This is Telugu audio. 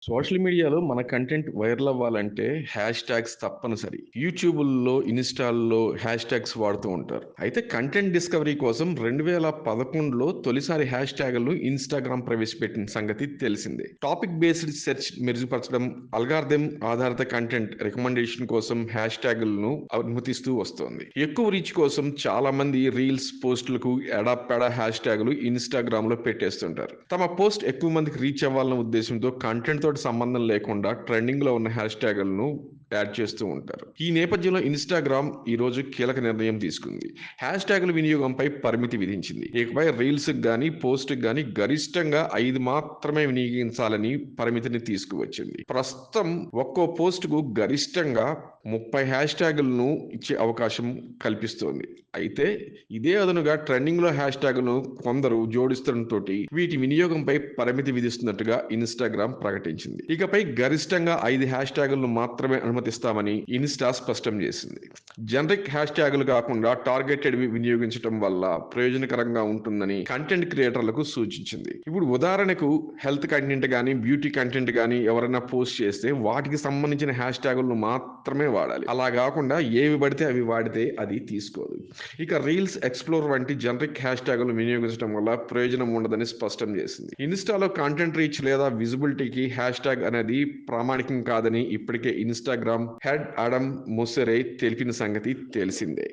సోషల్ మీడియాలో మన కంటెంట్ వైరల్ అవ్వాలంటే హ్యాష్ ట్యాగ్స్ తప్పనిసరి. యూట్యూబుల్లో, ఇన్‌స్టాల్లో హ్యాష్ ట్యాగ్స్ వాడుతూ ఉంటారు. అయితే కంటెంట్ డిస్కవరీ కోసం 2011లో తొలిసారి హ్యాష్ ట్యాగులను ఇన్‌స్టాగ్రామ్ ప్రవేశపెట్టిన సంగతి తెలిసిందే. టాపిక్ బేస్డ్ సెర్చ్ మెరుగుపరచడం, అల్గారిథం ఆధారిత కంటెంట్ రికమెండేషన్ కోసం హ్యాష్ ట్యాగులను అనుమతిస్తూ వస్తోంది. ఎక్కువ రీచ్ కోసం చాలా మంది రీల్స్, పోస్టులకు ఎడాపెడా హ్యాష్ ట్యాగులు ఇన్‌స్టాగ్రామ్‌లో పెట్టేస్తుంటారు. తమ పోస్ట్ ఎక్కువ మందికి రీచ్ అవ్వాలన్న ఉద్దేశంతో కంటెంట్ తోటి సంబంధం లేకుండా ట్రెండింగ్ లో ఉన్న హ్యాష్ ట్యాగులను యాడ్ చేస్తూ ఉంటారు. ఈ నేపథ్యంలో ఇన్‌స్టాగ్రామ్ ఈ రోజు కీలక నిర్ణయం తీసుకుంది. హ్యాష్ ట్యాగుల వినియోగంపై పరిమితి విధించింది. ఇకపై రీల్స్‌కి గానీ, పోస్ట్‌కి గానీ గరిష్టంగా 5 మాత్రమే వినియోగించాలని పరిమితిని తీసుకువచ్చింది. ప్రస్తుతం ఒక్కో పోస్ట్‌కు గరిష్టంగా 30 హ్యాష్ ట్యాగులను ఇచ్చే అవకాశం కల్పిస్తోంది. అయితే ఇదే అదనుగా ట్రెండింగ్ లో హ్యాష్ ట్యాగులను కొందరు జోడిస్తుండటంతోటి వీటి వినియోగంపై పరిమితి విధిస్తున్నట్టుగా ఇన్‌స్టాగ్రామ్ ప్రకటించింది. ఇకపై గరిష్టంగా 5 హ్యాష్ ట్యాగులను మాత్రమే అనుమతిస్తామని ఇన్‌స్టా స్పష్టం చేసింది. జనరిక్ హ్యాష్ ట్యాగులు కాకుండా టార్గెటెడ్‌వి వినియోగించడం వల్ల ప్రయోజనకరంగా ఉంటుందని కంటెంట్ క్రియేటర్లకు సూచించింది. ఇప్పుడు ఉదాహరణకు హెల్త్ కంటెంట్ గానీ, బ్యూటీ కంటెంట్ గానీ ఎవరైనా పోస్ట్ చేస్తే వాటికి సంబంధించిన హ్యాష్ ట్యాగులను మాత్రమే వాడాలి. అలా కాకుండా ఏవి పడితే అవి వాడితే అది తీసుకోదు. ఇక రీల్స్, ఎక్స్‌ప్లోర్ వంటి జనరిక్ హ్యాష్ ట్యాగులను వినియోగించడం వల్ల ప్రయోజనం ఉండదని స్పష్టం చేసింది. ఇన్‌స్టాలో కంటెంట్ రీచ్ లేదా విజిబిలిటీకి హ్యాష్ ట్యాగ్ అనేది ప్రామాణికం కాదని ఇప్పటికే ఇన్‌స్టాగ్రామ్ హెడ్ ఆడమ్ మొసెరై తెలిపిన సంగతి తెలిసిందే.